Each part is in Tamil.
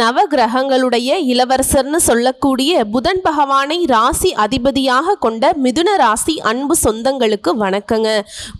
நவகிரகங்களுடைய இளவரசர்னு சொல்லக்கூடிய புதன் பகவானை ராசி அதிபதியாக கொண்ட மிதுன ராசி அன்பு சொந்தங்களுக்கு வணக்கங்க.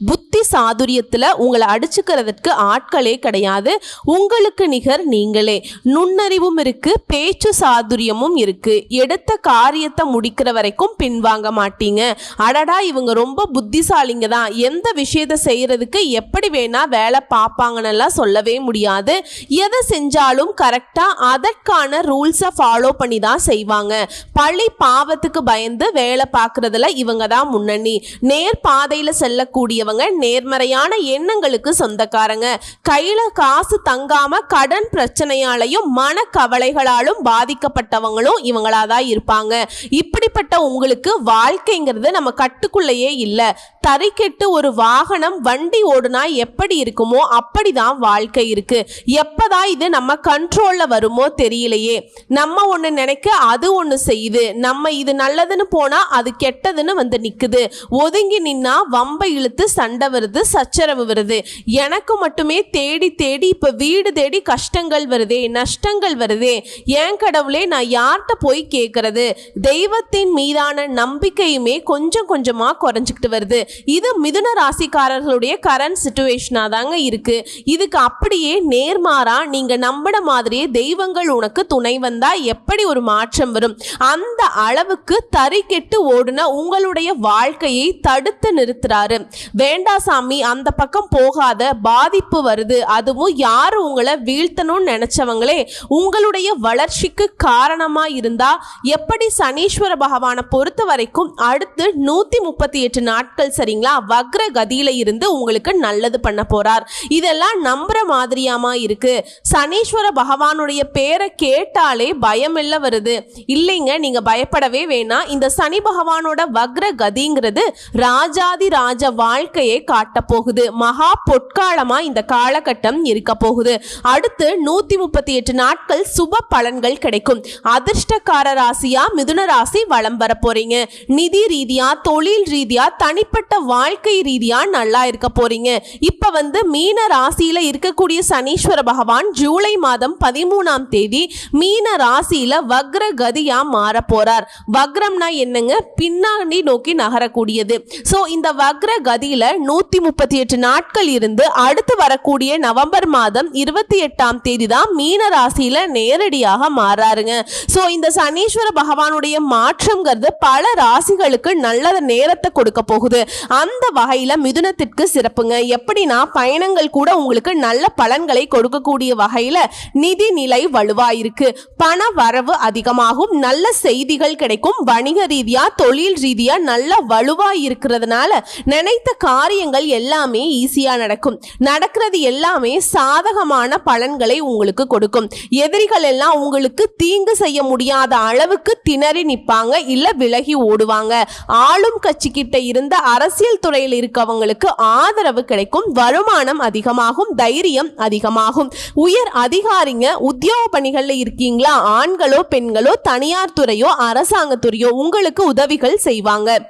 புத்தி சாதுரியத்தில் உங்களை அடிச்சுக்கிறதுக்கு ஆட்களே கிடையாது. உங்களுக்கு நிகர் நீங்களே. நுண்ணறிவும் இருக்கு, பேச்சு சாதுரியமும் இருக்கு. எடுத்த காரியத்தை முடிக்கிற வரைக்கும் பின்வாங்க மாட்டீங்க. அடடா இவங்க ரொம்ப புத்திசாலிங்க தான், எந்த விஷயத்தை செய்யறதுக்கு எப்படி வேணா வேலை பார்ப்பாங்கன்னு சொல்லவே முடியாது. எதை செஞ்சாலும் கரெக்டா அதற்கான ரூல்ஸை ஃபாலோ பண்ணி தான் செய்வாங்க. பழி பாவத்துக்கு பயந்து வேலை பார்க்கறதுல இவங்க தான் முன்னணி. நேர் பாதையில் செல்லக்கூடியவங்க, நேர்மறையான எண்ணங்களுக்கு சொந்தக்காரங்க. கையில காசு தங்காம கடன் பிரச்சனையாலையும் மன கவலைகளாலும் பாதிக்கப்பட்டவங்களும் இவங்களா தான் இருப்பாங்க. இப்படிப்பட்ட உங்களுக்கு வாழ்க்கைங்கிறது நம்ம கட்டுக்குள்ளேயே இல்லை. தறிக்கெட்டு ஒரு வாகனம் வண்டி ஓடுனா எப்படி இருக்குமோ அப்படிதான் வாழ்க்கை இருக்கு. எப்பதான் இது நம்ம கண்ட்ரோல்ல வருமோ தெரியலையே. நம்ம ஒண்ணு நினைக்க அது ஒண்ணு செய்யுது. நம்ம இது நல்லதுன்னு போனா அது கெட்டதுன்னு வந்து நிக்குது. ஒதுங்கி நின்னா வம்பை இழுத்து சண்டை வருது, சச்சரவு வருது. எனக்கு மட்டுமே தேடி தேடி இப்ப வீடு தேடி கஷ்டங்கள் வருதே, நஷ்டங்கள் வருதே. ஏன் கடவுளே நான் யார்கிட்ட போய் கேட்கறது? தெய்வத்தின் மீதான நம்பிக்கையுமே கொஞ்சம் கொஞ்சமா குறைஞ்சிக்கிட்டு வருது. இது மிதுன ராசிக்காரர்களுடைய கரண்ட் சிச்சுவேஷனா தாங்க இருக்கு. இதுக்கு அப்படியே நேர்மாறா நீங்க நம்பின மாதிரியே தெய்வங்கள் உனக்கு துணை வந்தா எப்படி ஒரு மாற்றம் வரும்? அந்த அளவுக்கு தறிக்கெட்டு ஓடுன உங்களுடைய வாழ்க்கையை தடுத்து நிறுத்துறாரு. வேண்டா சாமி, அந்த பக்கம் போகாத, பாதிப்பு வருது. அதுவும் யாரு உங்களை வீழ்த்தணும்னு நினைச்சவங்களே உங்களுடைய வளர்ச்சிக்கு காரணமா இருந்தா எப்படி சனீஸ்வர பகவானை பொறுத்த வரைக்கும் அடுத்து 138 நாட்கள் சரிங்களா வக்ர கதியில இருந்து உங்களுக்கு நல்லது பண்ண போறார். இதெல்லாம் நம்புற மாதிரியாமா இருக்கு. சனீஸ்வர பகவானுடைய பேரை கேட்டாலே பயம் இல்ல வருது. இல்லைங்க, நீங்க பயப்படவே வேணாம். இந்த சனி பகவானோட வக்ர கதிங்கிறது ராஜாதி ராஜ வாழ்க்கையை காட்ட போகுது. மகா பொற்காலமா இந்த காலகட்டம் இருக்க போகுது. அடுத்து 138 நாட்கள் சுப பலன்கள் கிடைக்கும். அதிர்ஷ்டக்கார ராசியா மிதுன ராசி வலம் வர போறீங்க. நிதி ரீதியா, தொழில் ரீதியா, தனிப்பட்ட வாழ்க்கை ரீதியா நல்லா இருக்க போறீங்க. இப்ப மீன ராசியில இருக்கக்கூடிய சனீஸ்வர பகவான் ஜூலை மாதம் 13ஆம் தேதி மீன ராசியில வக்ர கதியா மாற போறார். வக்ரம்னா என்னங்க? பின்னாடி நோக்கி நகரக்கூடியது. சோ இந்த வக்ர கதியில 138 நாட்கள் இருந்து அடுத்து வரக்கூடிய நவம்பர் மாதம் 28ஆம் தேதி தான் மீன ராசியில நேரடியாக மாறாருங்க. சோ இந்த சனீஸ்வர பகவானுடைய மாற்றம்ங்கிறது பல ராசிகளுக்கு நல்ல நேரத்தை கொடுக்க போகுது. அந்த வகையில மிதுனத்திற்கு சிறப்புங்க. எப்படின்னா பயணங்கள் கூட உங்களுக்கு நல்ல பலன்களை கொடுக்கக்கூடிய வகையில நிதி நிலை வலுவாயிருக்கு. பண வரவு அதிகமாகும். நல்ல செய்திகள் கிடைக்கும். வணிக ரீதியா, தொழில் ரீதியா நல்ல வலுவாய் இருக்கிறதுனால நினைத்த காரியங்கள் எல்லாமே ஈஸியா நடக்கும். நடக்கிறது எல்லாமே சாதகமான பலன்களை உங்களுக்கு கொடுக்கும். எதிரிகள் எல்லாம் உங்களுக்கு தீங்கு செய்ய முடியாத அளவுக்கு திணறி நிற்பாங்க, இல்ல விலகி ஓடுவாங்க. ஆளும் கட்சி கிட்ட இருந்த அரசியல் துறையில் இருக்கவங்களுக்கு ஆதரவு கிடைக்கும். வருமானம் அதிகமாகும், தைரியம் அதிகமாகும். உயர் அதிகாரிங்க, உத்தியோக பணிகள்ல இருக்கீங்களா, ஆண்களோ பெண்களோ, தனியார் துறையோ அரசாங்கத்துறையோ உங்களுக்கு உதவிகள் செய்வாங்க.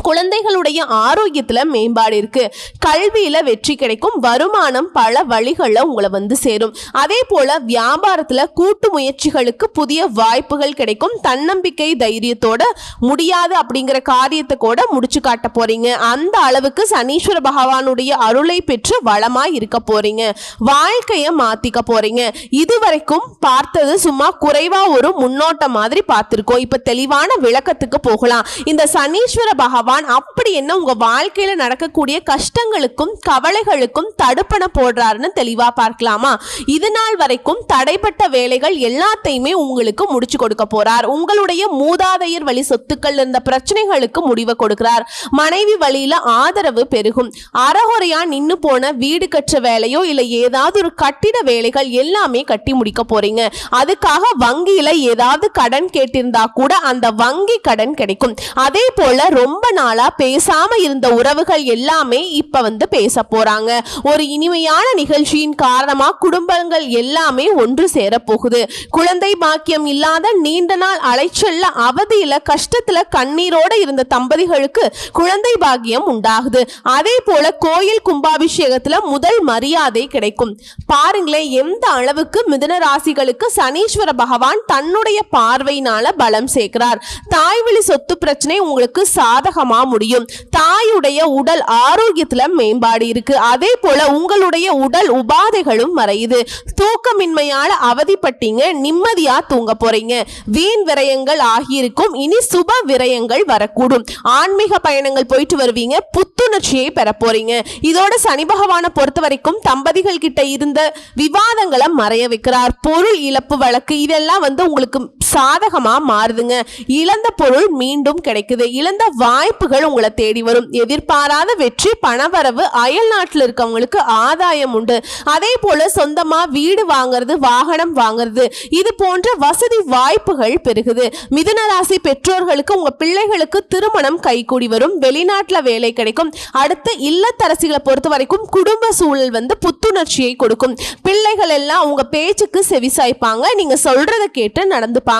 குழந்தைகளுடைய ஆரோக்கியத்துல மேம்பாடு இருக்கு. கல்வியில வெற்றி கிடைக்கும். வருமானம் பல வழிகளில் உங்களை சேரும். அதே போல வியாபாரத்துல கூட்டு முயற்சிகளுக்கு புதிய வாய்ப்புகள் கிடைக்கும். தன்னம்பிக்கை தைரியத்தோட முடியாது அப்படிங்கிற காரியத்தை கூட முடிச்சு காட்ட போறீங்க. அந்த அளவுக்கு சனீஸ்வர பகவானுடைய அருளை பெற்று வளமாய் இருக்க போறீங்க. வாழ்க்கைய மாத்திக்க போறீங்க. இதுவரைக்கும் பார்த்தது சும்மா குறைவா ஒரு முன்னோட்டம் மாதிரி பார்த்திருக்கோம். இப்ப தெளிவான விளக்கத்துக்கு போகலாம். இந்த சனீஸ்வர பகவான் அப்படி என்ன உங்க வாழ்க்கையில நடக்கக்கூடிய கஷ்டங்களுக்கும் கவலைகளுக்கும் தடுப்பண போடுறாருன்னு தெளிவா பார்க்கலாமா? இது நாள் வரைக்கும் தடைப்பட்ட வேலைகள் எல்லாத்தையுமே உங்களுக்கு முடிச்சு கொடுக்க போறார். உங்களுடைய மூதாதையர் வழி சொத்துக்கள் இருந்த பிரச்சனைகளுக்கு முடிவு கொடுக்கிறார். மனைவி வழியில ஆதரவு பெருகும். அறகுறையா நின்னு போன வீடு கற்ற வேலையோ இல்ல ஏதாவது ஒரு கட்டிட வேலைகள் எல்லாமே கட்டி முடிக்க போறீங்க. அதுக்காக வங்கியில ஏதாவது கடன் கேட்டிருந்தா கூட அந்த வங்கி கடன் கிடைக்கும். அதே போல ரொம்ப நாளா பேசாம இருந்த உறவுகள் எல்லாமே இப்ப வந்து பேச போறாங்க. ஒரு இனிமையான நிகழ்ச்சியின் காரணமா குடும்பங்கள் எல்லாமே ஒன்று சேர போகுது. குழந்தை பாக்கியம் இல்லாத நீண்ட நாள் அலைச்சல்ல அவதியில கஷ்டத்துல கண்ணீரோட இருந்த தம்பதிகளுக்கு குழந்தை பாக்கியம் உண்டாகுது. அதே போல கோயில் கும்பாபிஷேகத்துல முதல் மரியாதை கிடைக்கும். பாருங்களேன் எந்த அளவுக்கு மிதுன ராசிகளுக்கு சனீஸ்வர பகவான் தன்னுடைய பார்வையினால பலம் சேர்க்கிறார். தாய்வழி சொத்து பிரச்சனை உங்களுக்கு சாதகமா முடியும். தாயுடைய உடல் ஆரோக்கியத்துல மேம்பாடு இருக்கு. அதே போல உங்களுடைய உடல் உபாதைகளும் மறையுது. தூக்கமின்மையால அவதிப்பட்டீங்க, நிம்மதியா தூங்க போறீங்க. வீண் விரயங்கள் ஆகியிருக்கும், இனி சுப விரயங்கள் வரக்கூடும். ஆன்மீக பயணங்கள் போயிட்டு வருவீங்க, புத்துணர்ச்சியை பெற போறீங்க. இதோட சனி பகவானை பொறுத்த வரைக்கும் தம்பதிகள் கிட்ட இருந்த விவாதங்களை மறைய வைக்கிறார். பொருள் இழப்பு வழக்கு இதெல்லாம் வந்து உங்களுக்கு சாதகமா மாறுதுங்க. இழந்த பொருள் மீண்டும் கிடைக்குது. இழந்த வாய்ப்புகள் உங்களை தேடி வரும். எதிர்பாராத வெற்றி, பணவரவு, அயல் நாட்டில் இருக்கவங்களுக்கு ஆதாயம் உண்டு. அதே போல சொந்தமா வீடு வாங்குறது, வாகனம் வாங்குறது, இது போன்ற வசதி வாய்ப்புகள் பெருகுது. மிதுன ராசி பெற்றோர்களுக்கு உங்க பிள்ளைகளுக்கு திருமணம் கைகூடி வரும். வெளிநாட்டுல வேலை கிடைக்கும். அடுத்து இல்லத்தரசிகளை பொறுத்த வரைக்கும் குடும்ப சூழல் வந்து புத்துணர்ச்சியை கொடுக்கும். பிள்ளைகள் எல்லாம் உங்க பேச்சுக்கு செவிசாய்ப்பாங்க. நீங்க சொல்றத கேட்டு நடந்துப்பாங்க.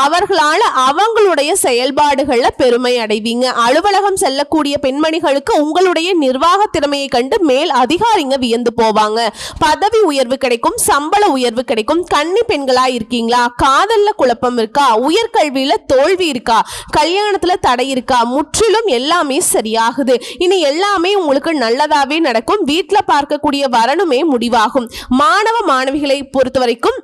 அவர்களால அவங்களுடைய செயல்பாடுகள்ல பெருமை அடைவீங்க. அலுவலகம் செல்லக்கூடிய பெண்மணிகளுக்கு உங்களுடைய நிர்வாக திறமையை கண்டு மேல் அதிகாரிங்க வியந்து போவாங்க. பதவி உயர்வு கிடைக்கும், சம்பள உயர்வு கிடைக்கும். கன்னி பெண்களா இருக்கீங்களா? காதல்ல குழப்பம் இருக்கா? உயர்கல்வியில தோல்வி இருக்கா? கல்யாணத்துல தடை இருக்கா? முற்றிலும் எல்லாமே சரியாகுது. இனி எல்லாமே உங்களுக்கு நல்லதாவே நடக்கும். வீட்டுல பார்க்கக்கூடிய வரணுமே முடிவாகும். மாணவ மாணவிகளை பொறுத்த வரைக்கும்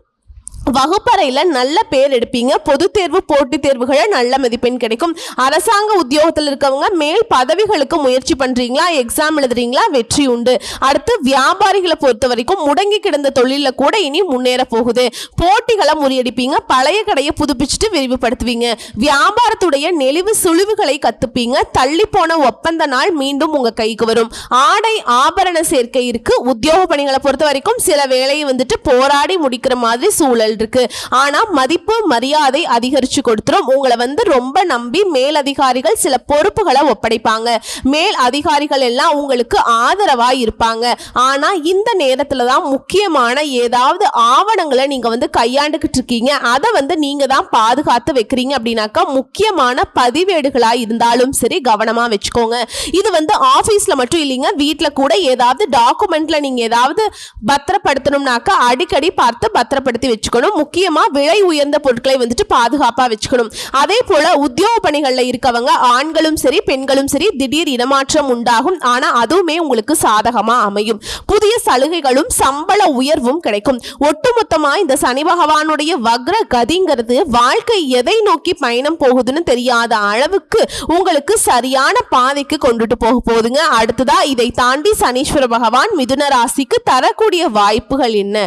வகுப்பறையில நல்ல பேர் எடுப்பீங்க. பொது தேர்வு, போட்டித் தேர்வுகளை நல்ல மதிப்பெண் கிடைக்கும். அரசாங்க உத்தியோகத்தில் இருக்கவங்க மேல் பதவிகளுக்கு முயற்சி பண்றீங்களா, எக்ஸாம் எழுதுறீங்களா, வெற்றி உண்டு. அடுத்து வியாபாரிகளை பொறுத்த வரைக்கும் முடங்கி கிடந்த தொழில கூட இனி முன்னேற போகுது. போட்டிகளை முறியடிப்பீங்க. பழைய கடையை புதுப்பிச்சுட்டு விரிவுபடுத்துவீங்க. வியாபாரத்துடைய நெளிவு சுழிவுகளை கத்துப்பீங்க. தள்ளி போன ஒப்பந்த நாள் மீண்டும் உங்க கைக்கு வரும். ஆடை ஆபரண சேர்க்கை இருக்கு. உத்தியோக பணிகளை பொறுத்த வரைக்கும் சில வேலையை வந்துட்டு போராடி முடிக்கிற மாதிரி சூழல் இருக்கு. ஆனா மதிப்பு மரியாதை அதிகரிச்சு கொடுத்துரும். உங்களை வந்து ரொம்ப நம்பி மேல் அதிகாரிகள் சில பொறுப்புகளை ஒப்படைப்பாங்க. மேல் அதிகாரிகள் எல்லாம் உங்களுக்கு ஆதரவா இருப்பாங்க. ஆனா இந்த நேரத்துல தான் முக்கியமான ஏதாவது ஆவணங்களை நீங்க வந்து கையாண்டுகிட்டு இருக்கீங்க. அதை வந்து நீங்க தான் பாதுகாத்து வைக்கிறீங்க அப்படின்னாக்கா முக்கியமான பதிவேடுகளா இருந்தாலும் சரி கவனமா வச்சுக்கோங்க. இது வந்து ஆபீஸ்ல மட்டும் இல்லைங்க, வீட்டுல கூட ஏதாவது டாக்குமெண்ட்ல நீங்க ஏதாவது பத்திரப்படுத்தணும்னாக்கா அடிக்கடி பார்த்து பத்திரப்படுத்தி வச்சுக்கணும். முக்கியமா விலை உயர்ந்த பொருட்களை வந்துட்டு பாதுகாப்பா வச்சுக்கணும். அதே போல உத்தியோக பணிகள்ல இருக்கவங்க ஆண்களும் சரி பெண்களும் சரி திடீர் இடமாற்றம் உண்டாகும். ஆனா அதுவுமே உங்களுக்கு சாதகமா அமையும். புதிய சலுகைகளும் சம்பள உயர்வும் கிடைக்கும். ஒட்டுமொத்தமா இந்த சனி பகவானுடைய வக்ர கதிங்கிறது வாழ்க்கை எதை நோக்கி பயணம் போகுதுன்னு தெரியாத அளவுக்கு உங்களுக்கு சரியான பாதைக்கு கொண்டுட்டு போக போகுதுங்க. அடுத்ததா இதை தாண்டி சனீஸ்வர பகவான் மிதுன ராசிக்கு தரக்கூடிய வாய்ப்புகள் என்ன,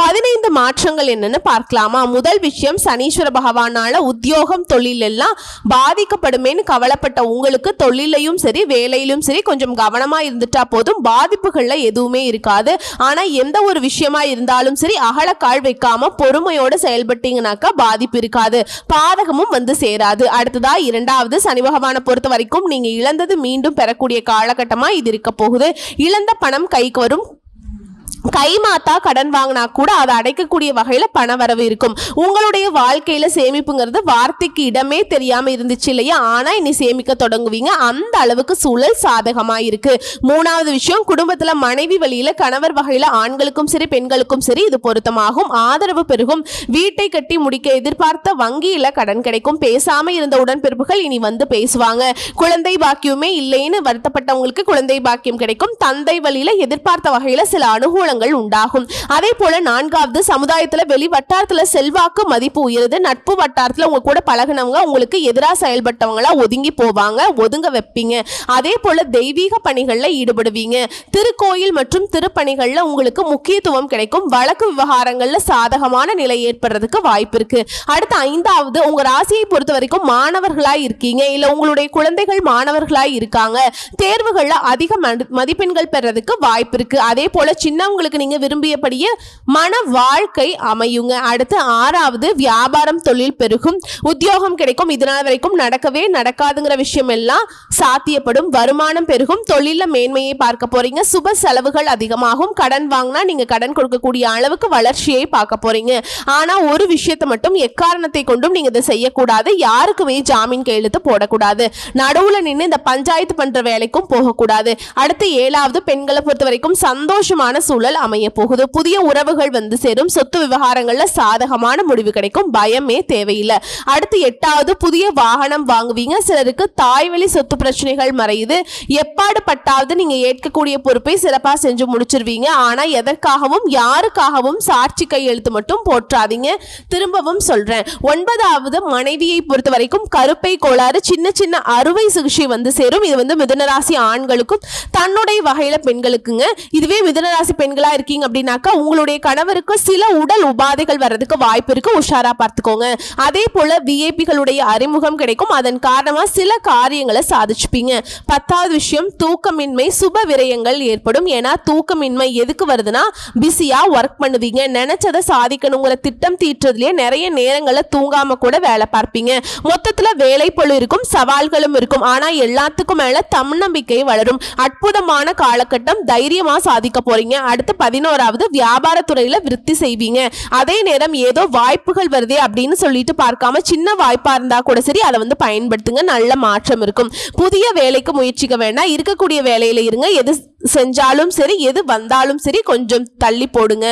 15 மாற்றங்கள் என்னன்னு பார்க்கலாமா? முதல் விஷயம், சனீஸ்வர பகவானால உத்தியோகம் தொழில் எல்லாம் பாதிக்கப்படுமேன்னு கவலைப்பட்ட உங்களுக்கு தொழிலையும் சரி வேலையிலும் சரி கொஞ்சம் கவனமா இருந்துட்டா போதும். பாதிப்புகள்ல எதுவுமே இருக்காது. ஆனா எந்த ஒரு விஷயமா இருந்தாலும் சரி அகலக்கால் வைக்காம பொறுமையோட செயல்பட்டீங்கன்னாக்கா பாதிப்பு இருக்காது, பாதகமும் வந்து சேராது. அடுத்ததா இரண்டாவது, சனி பகவானை பொறுத்த வரைக்கும் நீங்க இழந்தது மீண்டும் பெறக்கூடிய காலகட்டமா இது இருக்க போகுது. இழந்த பணம் கைக்கு வரும். கைமாத்தா கடன் வாங்கினா கூட அதை அடைக்கக்கூடிய வகையில பண வரவு இருக்கும். உங்களுடைய வாழ்க்கையில சேமிப்புங்கிறது வார்த்தைக்கு இடமே தெரியாம இருந்துச்சு இல்லையா? ஆனா இனி சேமிக்க தொடங்குவீங்க. அந்த அளவுக்கு சூழல் சாதகமா இருக்கு. மூணாவது விஷயம், குடும்பத்துல மனைவி வழியில கணவர் வகையில ஆண்களுக்கும் சரி பெண்களுக்கும் சரி இது பொருத்தமாகும். ஆதரவு பெருகும். வீட்டை கட்டி முடிக்க எதிர்பார்த்த வங்கியில கடன் கிடைக்கும். பேசாம இருந்த உடன்பிறப்புகள் இனி வந்து பேசுவாங்க. குழந்தை பாக்கியமே இல்லைன்னு வருத்தப்பட்டவங்களுக்கு குழந்தை பாக்கியம் கிடைக்கும். தந்தை வழியில எதிர்பார்த்த வகையில சில அனுகூல உண்டாகும். அதே போல நான்காவது, சமுதாயத்துல வெளி வட்டாரத்துல செல்வாக்கு மதிப்பு உயருது. நட்பு வட்டாரத்துல உங்க கூட பழகினவங்க உங்களுக்கு எதிராக செயல்பட்டவங்களா ஒதுங்கி போவாங்க, ஒதுங்க வைப்பீங்க. அதே போல தெய்வீக பணிகள்ல ஈடுபடுவீங்க. திருக்கோயில் மற்றும் திருப்பணிகள்ல உங்களுக்கு முக்கியத்துவம் கிடைக்கும். வழக்கு விவகாரங்கள்ல சாதகமான நிலை ஏற்படுறதுக்கு வாய்ப்பு இருக்கு. அடுத்த ஐந்தாவது, உங்க ராசியை பொறுத்த வரைக்கும் மாணவர்களாய் இருக்கீங்க, இல்ல உங்களுடைய குழந்தைகள் மாணவர்களாய் இருக்காங்க, தேர்வுகள்ல அதிக மதிப்பெண்கள் பெறதுக்கு வாய்ப்பு இருக்கு. அதே போல சின்னவங்க உங்களுக்கு நீங்க விரும்பியபடியே மன வாழ்க்கை அமையுங்க. அடுத்து 6வது வியாபாரம் தொழில் பெருகும், உத்தியோகம் கிடைக்கும். இதனால் வரைக்கும் நடக்கவே நடக்காதுங்கிற விஷயம் எல்லாம் சாத்தியப்படும், வருமானம் பெருகும், தொழில மேன்மையை பார்க்க போறீங்க, சுப செலவுகள் அதிகமாகும், கடன் வாங்கினா நீங்க கடன் கொடுக்கக்கூடிய அளவுக்கு வளர்ச்சியை பார்க்க போறீங்க. ஆனா ஒரு விஷயத்தை மட்டும் எக்காரணத்தை கொண்டும் நீங்க இதை செய்யக்கூடாது, யாருக்குமே ஜாமீன் கையெழுத்து போடக்கூடாது, நடுவுல நின்று இந்த பஞ்சாயத்து பண்ற வேலைக்கும் போகக்கூடாது. அடுத்து 7வது பெண்களை பொறுத்த வரைக்கும் சந்தோஷமான சூழல் அமைய போகுது, புதிய உறவுகள் வந்து சேரும், சொத்து விவகாரங்கள்ல சாதகமான முடிவு கிடைக்கும், பயமே தேவையில்லை. அடுத்து 8வது புதிய வாகனம் வாங்குவீங்க, சிலருக்கு தாய்வழி சொத்து பிரச்சனைகள் மறையுது, எப்பாடு பட்டாவது நீங்க ஏற்கக்கூடிய பொறுப்பை சிறப்பா செஞ்சு முடிச்சிருவீங்க. ஆனா எதற்காகவும் யாருக்காகவும் சாட்சி கையெழுத்து மட்டும் போற்றாதீங்க. திரும்பவும் சொல்றேன், 9வது மனைவியை பொறுத்த வரைக்கும் கருப்பை கோளாறு, சின்ன சின்ன அறுவை சிகிச்சை வந்து சேரும். இது வந்து மிதுனராசி ஆண்களுக்கும் தன்னுடைய வகையில பெண்களுக்குங்க. இதுவே மிதுனராசி பெண்களா இருக்கீங்க அப்படின்னாக்கா உங்களுடைய கணவருக்கு சில உடல் உபாதைகள் வர்றதுக்கு வாய்ப்பு இருக்கு, உஷாரா பார்த்துக்கோங்க. அதே போல விஐபிகளுடைய அறிமுகம் கிடைக்கும், அதன் காரணமா சில காரியங்களை சாதிச்சுப்பீங்க. 10வது விஷயம் தூக்கமின்மை, சுப விரயங்கள் ஏற்படும். ஏன்னா தூக்கமின்மை எதுக்கு வருதுன்னா பிஸியா ஒர்க் பண்ணுவீங்க, நினைச்சதை சாதிக்கணுங்கிற திட்டம் தீட்டுறதுலயே நிறைய நேரங்களை தூங்காம கூட வேலை பார்ப்பீங்க. மொத்தத்துல வேலை பளு இருக்கும், சவால்களும் இருக்கும். ஆனா எல்லாத்துக்கும் மேல தன்னம்பிக்கை வளரும், அற்புதமான காலகட்டம், தைரியமா சாதிக்க போறீங்க. அடுத்து 11வது வியாபாரத்துறையில விருத்தி செய்வீங்க. அதே நேரம் ஏதோ வாய்ப்புகள் வருதே அப்படின்னு சொல்லிட்டு பார்க்காம சின்ன வாய்ப்பா இருந்தா கூட சரி அதை வந்து பயன்படுத்துங்க, நல்ல மாற்றம் இருக்கும். புதிய வேலைக்கு முயற்சிக்க வேண்டாம், இருக்கக்கூடிய வேலையில இருங்க, எது செஞ்சாலும் சரி எது வந்தாலும் சரி கொஞ்சம் தள்ளி போடுங்க.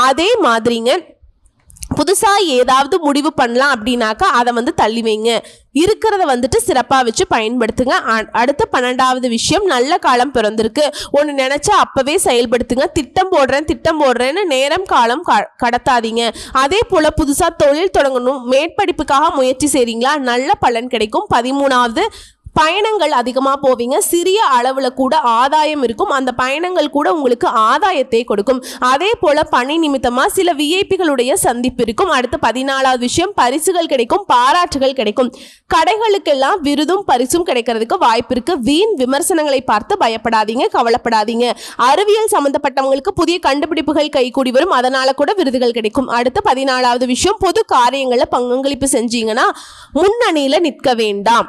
அதே மாதிரிங்க புதுசா ஏதாவது முடிவு பண்ணலாம் அப்படின்னாக்கா அதை வந்து தள்ளி வைங்க, இருக்கிறத வந்துட்டு சிறப்பாக வச்சு பயன்படுத்துங்க. அடுத்த 12வது விஷயம் நல்ல காலம் பிறந்திருக்கு, ஒன்று நினைச்சா அப்பவே செயல்படுத்துங்க, திட்டம் போடுறேன்னு நேரம் காலம் கடத்தாதீங்க. அதே போல புதுசா தொழில் தொடங்கணும், மேற்படிப்புக்காக முயற்சி செய்றீங்களா, நல்ல பலன் கிடைக்கும். 13வது பயணங்கள் அதிகமாக போவீங்க, சிறிய அளவில் கூட ஆதாயம் இருக்கும், அந்த பயணங்கள் கூட உங்களுக்கு ஆதாயத்தை கொடுக்கும். அதே போல பணி நிமித்தமாக சில விஐபிகளுடைய சந்திப்பு இருக்கும். அடுத்து 14வது விஷயம் பரிசுகள் கிடைக்கும், பாராட்டுகள் கிடைக்கும், கடைகளுக்கெல்லாம் விருதும் பரிசும் கிடைக்கிறதுக்கு வாய்ப்பு இருக்கு. வீண் விமர்சனங்களை பார்த்து பயப்படாதீங்க, கவலைப்படாதீங்க. அறிவியல் சம்பந்தப்பட்டவங்களுக்கு புதிய கண்டுபிடிப்புகள் கைகூடி வரும், அதனால கூட விருதுகள் கிடைக்கும். அடுத்து 14வது விஷயம் பொது காரியங்களில் பங்களிப்பு செஞ்சீங்கன்னா முன்னணியில நிற்க வேண்டாம்.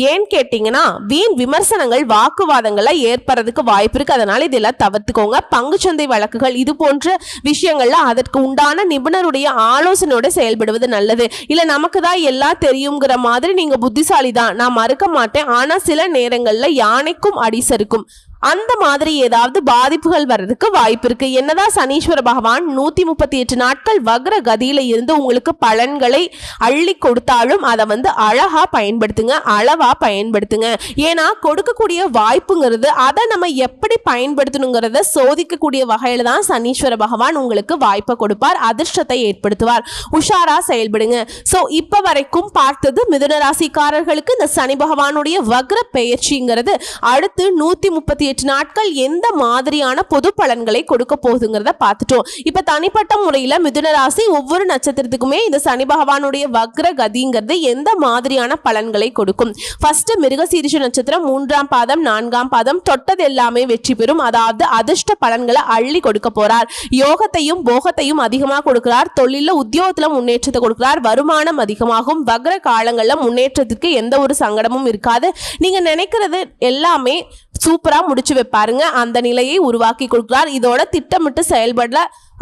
ஏன்னு கேட்டீங்கன்னா வீண் விமர்சனங்கள் வாக்குவாதங்களை ஏற்படுறதுக்கு வாய்ப்பு இருக்கு, அதனால இதெல்லாம் தவிர்த்துக்கோங்க. பங்குச்சந்தை வழக்குகள் இது போன்ற விஷயங்கள்ல அதற்கு உண்டான நிபுணருடைய ஆலோசனையோட செயல்படுவது நல்லது. இல்ல நமக்கு தான் எல்லாம் தெரியுங்கிற மாதிரி நீங்க புத்திசாலி தான், நான் மறுக்க மாட்டேன், ஆனா சில நேரங்கள்ல யானைக்கும் அடிசருக்கும் அந்த மாதிரி ஏதாவது பாதிப்புகள் வர்றதுக்கு வாய்ப்பு இருக்கு. என்னதான் சனீஸ்வர பகவான் 138 நாட்கள் வக்ர கதியில இருந்து உங்களுக்கு பலன்களை அள்ளி கொடுத்தாலும் அதை வந்து அழகா பயன்படுத்துங்க, அளவா பயன்படுத்துங்க. ஏன்னா கொடுக்கக்கூடிய வாய்ப்புங்கிறது அதை நம்ம எப்படி பயன்படுத்தணுங்கிறத சோதிக்கக்கூடிய வகையில தான் சனீஸ்வர பகவான் உங்களுக்கு வாய்ப்பை கொடுப்பார், அதிர்ஷ்டத்தை ஏற்படுத்துவார். உஷாரா செயல்படுங்க. சோ இப்ப வரைக்கும் பார்த்தது மிதுன ராசிக்காரர்களுக்கு இந்த சனி பகவானுடைய வக்ர பெயர்ச்சிங்கிறது அடுத்து 138 நாட்கள் எந்த மாதிரியான பொது பலன்களை கொடுக்க போகுதுங்கிறத பார்த்துட்டோம். இப்ப தனிப்பட்ட முறையில மிதுன ராசி ஒவ்வொரு நட்சத்திரத்துக்குமே இந்த சனி பகவானுடைய வக்ர கதிங்கிறது எந்த மாதிரியான பலன்களை கொடுக்கும். ஃபர்ஸ்ட் மிருகசீரிஷ நட்சத்திரம் 3ஆம் பாதம் 4ஆம் பாதம் தொட்டது எல்லாமே வெற்றி பெறும், அதாவது அதிர்ஷ்ட பலன்களை அள்ளி கொடுக்க போறார். யோகத்தையும் போகத்தையும் அதிகமாக கொடுக்கிறார், தொழில உத்தியோகத்துல முன்னேற்றத்தை கொடுக்கிறார், வருமானம் அதிகமாகும், வக்ர காலங்கள்ல முன்னேற்றத்துக்கு எந்த ஒரு சங்கடமும் இருக்காது, நீங்க நினைக்கிறது எல்லாமே சூப்பரா முடிச்சு வைப்பாருங்க, அந்த நிலையை உருவாக்கி கொடுக்கிறார். இதோட திட்டமிட்டு செயல்பட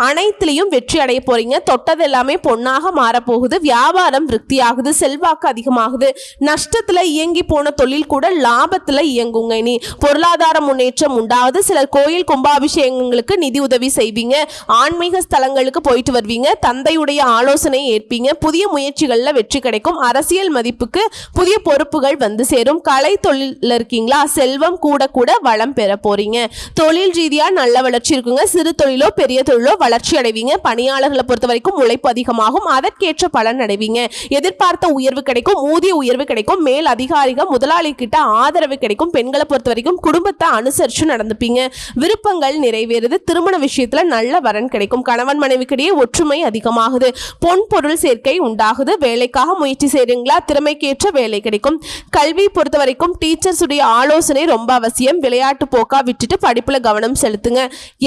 அனைத்திலையும் வெற்றி அடைய போறீங்க. தொட்டது எல்லாமே பொன்னாக மாறப்போகுது, வியாபாரம் விருத்தியாகுது, செல்வாக்கு அதிகமாகுது, நஷ்டத்துல இயங்கி போன தொழில் கூட லாபத்துல இயங்குங்க. இனி பொருளாதார முன்னேற்றம் உண்டாவது, சிலர் கோயில் கும்பாபிஷேகங்களுக்கு நிதி உதவி செய்வீங்க, ஆன்மீக ஸ்தலங்களுக்கு போயிட்டு வருவீங்க, தந்தையுடைய ஆலோசனை ஏற்பீங்க, புதிய முயற்சிகள்ல வெற்றி கிடைக்கும், அரசியல் மதிப்புக்கு புதிய பொறுப்புகள் வந்து சேரும், கலை தொழில் இருக்கீங்களா செல்வம் கூட கூட வளம் பெற போறீங்க, தொழில் ரீதியா நல்ல வளர்ச்சி இருக்குங்க, சிறு தொழிலோ பெரிய தொழிலோ வளர்ச்சி அடைவீங்க. பணியாளர்களை பொறுத்த வரைக்கும் உழைப்பு அதிகமாகும், அதற்கேற்ற பலன் அடைவீங்க. எதிர்பார்த்த உயர்வு கிடைக்கும், ஊதிய உயர்வு கிடைக்கும், மேல் அதிகாரிகள் முதலாளி கிட்ட ஆதரவு கிடைக்கும். பெண்களை பொறுத்த வரைக்கும் குடும்பத்தை அனுசரிச்சு நடந்துப்பீங்க. விருப்பங்கள் நிறைவேறுது. திருமண விஷயத்துல நல்ல வரன் கிடைக்கும். கணவன் மனைவிக்கிடையே ஒற்றுமை அதிகமாகுது. பொன் பொருள் சேர்க்கை உண்டாகுது. வேலைக்காக முயற்சி செய்றீங்களா? திறமைக்கேற்ற வேலை கிடைக்கும். கல்வி பொறுத்த வரைக்கும் டீச்சர்ஸ் உடைய ஆலோசனை ரொம்ப அவசியம். விளையாட்டு போக்கா விட்டுட்டு படிப்புல கவனம் செலுத்துங்க.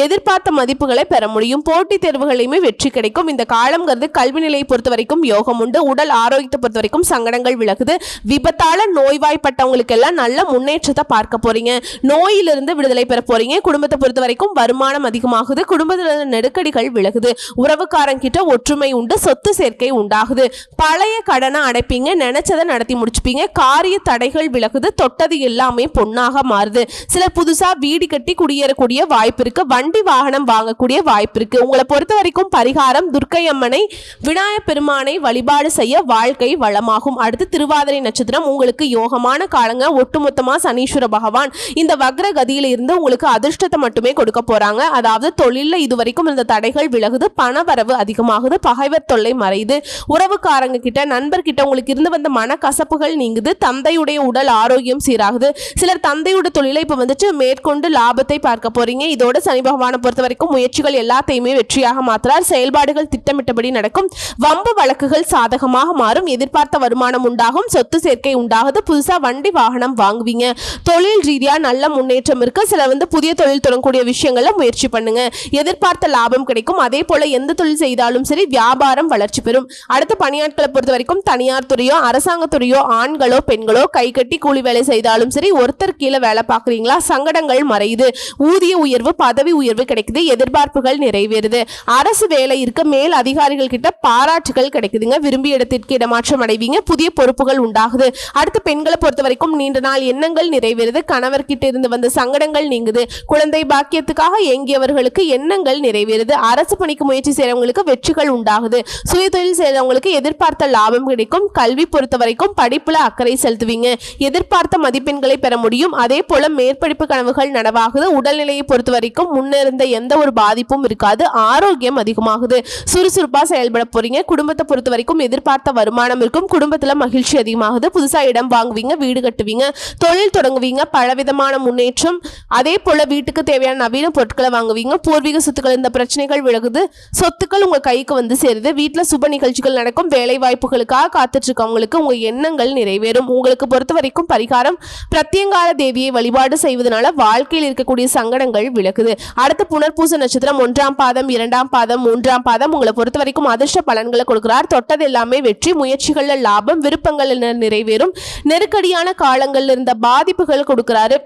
எதிர்பார்த்த மதிப்புகளை பெற முடியும். போட்டித் தேர்வுகளையுமே வெற்றி கிடைக்கும். இந்த காலம்ங்கிறது கல்வி நிலையை பொறுத்த வரைக்கும் யோகம் உண்டு. உடல் ஆரோக்கியத்தை பொறுத்த வரைக்கும் சங்கடங்கள் விலகுது. விபத்தால நோய்வாய்ப்பட்டவங்களுக்கு எல்லாம் நல்ல முன்னேற்றத்தை பார்க்க போறீங்க. நோயிலிருந்து விடுதலை பெற போறீங்க. குடும்பத்தை பொறுத்த வரைக்கும் வருமானம் அதிகமாகுது. குடும்பத்தில் நெருக்கடிகள் விலகுது. உறவுக்காரங்கிட்ட ஒற்றுமை உண்டு. சொத்து சேர்க்கை உண்டாகுது. பழைய கடனை அடைப்பீங்க. நினைச்சதை நடத்தி முடிச்சுப்பீங்க. காரிய தடைகள் விலகுது. தொட்டது எல்லாமே பொன்னாக மாறுது. சிலர் புதுசா வீடு கட்டி குடியேறக்கூடிய வாய்ப்பு இருக்கு. வண்டி வாகனம் வாங்கக்கூடிய வாய்ப்பு இருக்கு. உங்களை பொறுத்த வரைக்கும் பரிகாரம் துர்க்கை அம்மனை, விநாயகப் பெருமானை வழிபாடு செய்ய வாழ்க்கை வளமாகும். அடுத்து திருவாதிரை நட்சத்திரம் உங்களுக்கு யோகமான காலங்க. ஒட்டுமொத்தமா சனீஸ்வர பகவான் இந்த வக்ர கதியில இருந்து உங்களுக்கு அதிர்ஷ்டத்தை மட்டுமே கொடுக்க போறாங்க. அதாவது தொழில இதுவரைக்கும் இந்த தடைகள் விலகுது. பணவரவு அதிகமாகுது. பகைவர் தொல்லை மறையுது. உறவுக்காரங்க கிட்ட நண்பர்கிட்ட உங்களுக்கு இருந்து வந்த மனக்கசப்புகள் நீங்குது. தந்தையுடைய உடல் ஆரோக்கியம் சீராகுது. சிலர் தந்தையோட தொழிலை இப்ப வந்துட்டு மேற்கொண்டு லாபத்தை பார்க்க போறீங்க. இதோட சனி பகவானை பொறுத்த வரைக்கும் முயற்சிகள் எல்லாத்தையுமே வெற்றியாக மாற்றுறார். செயல்பாடுகள் திட்டமிட்டபடி நடக்கும். வம்பு வழக்குகள் சாதகமாக மாறும். எதிர்பார்த்த வருமானம் உண்டாகும். சொத்து சேர்க்கை உண்டாகுது. புதுசா வண்டி வாகனம் வாங்குவீங்க. தொழில் ரீதியா நல்ல முன்னேற்றம் இருக்கு. சில புதிய தொழில் தொடங்கக்கூடிய விஷயங்கள்ல முயற்சி பண்ணுங்க. எதிர்பார்த்த லாபம் கிடைக்கும். அதே போல எந்த தொழில் செய்தாலும் சரி வியாபாரம் வளர்ச்சி பெறும். அடுத்த பணியாட்களை பொறுத்த வரைக்கும் தனியார் துறையோ அரசாங்க துறையோ ஆண்களோ பெண்களோ கை கட்டி கூலி வேலை செய்தாலும் சரி ஒருத்தர் கீழே வேலை பார்க்குறீங்களா சங்கடங்கள் மறையுது. ஊதிய உயர்வு பதவி உயர்வு கிடைக்குது. எதிர்பார்ப்புகள் நிறைவேறுது. அரசு வேலை இருக்க மேல் அதிகாரிகள் கிட்ட பாராட்டுகள் கிடைக்குதுங்க. விரும்பிய இடத்திற்கு இடமாற்றம் அடைவீங்க. புதிய பொறுப்புகள் உண்டாகுது. அடுத்து பெண்களை பொறுத்த வரைக்கும் நீண்ட நாள் எண்ணங்கள் நிறைவேறுது. கணவர் கிட்ட இருந்து வந்த சங்கடங்கள் நீங்குது. குழந்தை பாக்கியத்துக்காக ஏங்கியவர்களுக்கு எண்ணங்கள் நிறைவேறுது. அரசு பணிக்கு முயற்சி செய்யறவங்களுக்கு வெற்றிகள் உண்டாகுது. சுய தொழில் செய்யறவங்களுக்கு எதிர்பார்த்த லாபம் கிடைக்கும். கல்வி பொறுத்த வரைக்கும் படிப்புல அக்கறை செலுத்துவீங்க. எதிர்பார்த்த மதிப்பெண்களை பெற முடியும். அதே போல மேற்படிப்பு கனவுகள் நனவாகுது. உடல்நிலையை பொறுத்த வரைக்கும் முன்னிருந்த எந்த ஒரு பாதிப்பும் இருக்காது. ஆரோக்கியம் அதிகமாகுது. சுறுசுறுப்பா செயல்பட போறீங்க. குடும்பத்தை பொறுத்த வரைக்கும் எதிர்பார்த்த வருமானம் இருக்கும். குடும்பத்துல மகிழ்ச்சி அதிகமாகுது. புதுசா இடம் வாங்குவீங்க. வீடு கட்டுவீங்க. தொழில் தொடங்குவீங்க. பலவிதமான முன்னேற்றம். அதே போல வீட்டுக்கு தேவையான நவீன பொருட்களை வாங்குவீங்க. பூர்வீக சொத்துக்கள் இந்த பிரச்சனைகள் விலகுது. சொத்துக்கள் உங்க கைக்கு வந்து சேருது. வீட்டுல சுப நிகழ்ச்சிகள் நடக்கும். வேலை வாய்ப்புகளுக்காக காத்துட்டு இருக்கவங்களுக்கு உங்க எண்ணங்கள் நிறைவேறும். உங்களுக்கு பொறுத்த வரைக்கும் பரிகாரம் பிரத்யங்கார தேவியை வழிபாடு செய்வதனால வாழ்க்கையில் இருக்கக்கூடிய சங்கடங்கள் விலகுது. அடுத்து புனர்பூச நட்சத்திரம் 1ஆம் பாதம் 2ஆம் பாதம் 3ஆம் பாதம் உங்களை பொறுத்த வரைக்கும் அதிர்ஷ்ட பலன்களை கொடுக்கிறார். தொட்டது எல்லாமே வெற்றி. முயற்சிகள்ல லாபம். விருப்பங்கள் நிறைவேறும். நெருக்கடியான காலங்கள்ல இருந்த பாதிப்புகள் கொடுக்கிறாரு.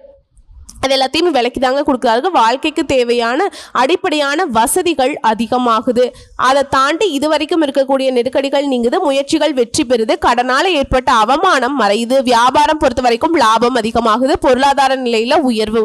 அது எல்லாத்தையும் விலைக்கு தாங்க கொடுக்குறாரு. வாழ்க்கைக்கு தேவையான அடிப்படையான வசதிகள் அதிகமாகுது. அதை தாண்டி இதுவரைக்கும் இருக்கக்கூடிய நெருக்கடிகள் நீங்குது. முயற்சிகள் வெற்றி பெறுது. கடனால ஏற்பட்ட அவமானம் மறையுது. வியாபாரம் பொறுத்த வரைக்கும் லாபம் அதிகமாகுது. பொருளாதார நிலையில உயர்வு.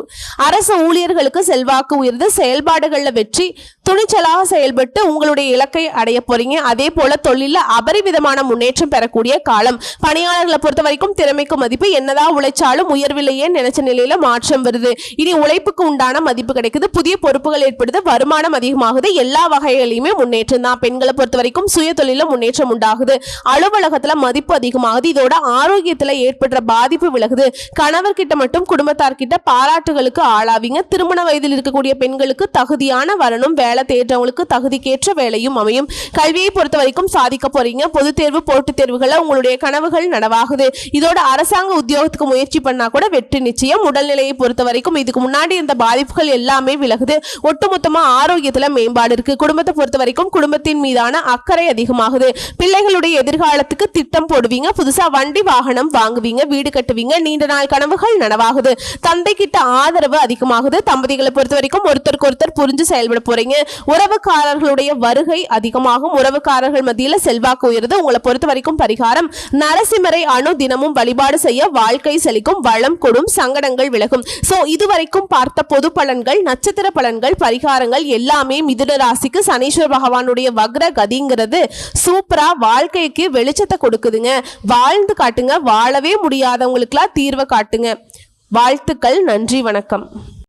அரசு ஊழியர்களுக்கு செல்வாக்கு உயர்ந்து செயல்பாடுகள்ல வெற்றி. துணிச்சலாக செயல்பட்டு உங்களுடைய இலக்கை அடைய போறீங்க. அதே போல தொழில அபரிவிதமான முன்னேற்றம் பெறக்கூடிய காலம். பணியாளர்களை பொறுத்த வரைக்கும் திறமைக்கு மதிப்பு. என்னதான் உழைச்சாலும் உயர்வில்லையே நினைச்ச நிலையில மாற்றம் வருது. இனி உழைப்புக்கு உண்டான மதிப்பு கிடைக்குது. புதிய பொறுப்புகள் ஏற்படுது. வருமானம் அதிகமாகுது. எல்லா வகைகளிலுமே முன்னேற்றம் தான். பெண்களை பொறுத்த வரைக்கும் சுய தொழில முன்னேற்றம் உண்டாகுது. அலுவலகத்துல மதிப்பு அதிகமாகுது. இதோட ஆரோக்கியத்துல ஏற்பட்ட பாதிப்பு விலகுது. கணவர் கிட்ட மட்டும் குடும்பத்தார்கிட்ட பாராட்டுகளுக்கு ஆளாவீங்க. திருமண வயதில் இருக்கக்கூடிய பெண்களுக்கு தகுதியான வரணும். வேலை தேடுறவங்களுக்கு தகுதிக்கேற்ற வேலையும் அமையும். கல்வியை பொறுத்த வரைக்கும் சாதிக்க போறீங்க. பொது தேர்வு போட்டித் தேர்வுகளை உங்களுடைய கனவுகள் நனவாகுது. இதோட அரசாங்க உத்தியோகத்துக்கு முயற்சி பண்ணா கூட வெற்றி நிச்சயம். உடல்நிலையை பொறுத்த வரைக்கும் இதுக்கு முன்னாடி இருந்த பாதிப்புகள் எல்லாமே விலகுது. ஒட்டுமொத்தமா ஆரோக்கியத்துல மேம்பாடு இருக்கு. குடும்பத்தை பொறுத்த வரைக்கும் குடும்பத்தின் மீதான அக்கறை அதிகமாகுது. பிள்ளைகளுடைய எதிர்காலத்துக்கு திட்டம் போடுவீங்க. புதுசா வண்டி வாகனம் வாங்குவீங்க. வீடு கட்டுவீங்க. நீண்ட நாள் கனவுகள் நனவாகுது. தந்தை கிட்ட ஆதரவு அதிகமாகுது. தம்பதிகளை பொறுத்த வரைக்கும் ஒருத்தருக்கு ஒருத்தர் புரிஞ்சு செயல்பட போறீங்க. உறவுக்காரர்களுடைய வருகை அதிகமாகும். உறவுக்காரர்கள் மத்தியில செல்வாக்கு உயருது. உங்களை பொறுத்த வரைக்கும் பரிகாரம் நரசிம்மரை அணு தினமும் வழிபாடு செய்ய வாழ்க்கை செழிக்கும். வளம் கொடும். சங்கடங்கள் விலகும். சோ இதுவரைக்கும் பார்த்த பொது பலன்கள், நட்சத்திர பலன்கள், பரிகாரங்கள் எல்லாமே மிதுன ராசிக்கு சனீஸ்வர பகவானுடைய வக்ர கதிங்கிறது சூப்பரா வாழ்க்கைக்கு வெளிச்சத்தை கொடுக்குதுங்க. வாழ்ந்து காட்டுங்க. வாழவே முடியாதவங்களுக்குலாம் தீர்வை காட்டுங்க. வாழ்த்துக்கள். நன்றி. வணக்கம்.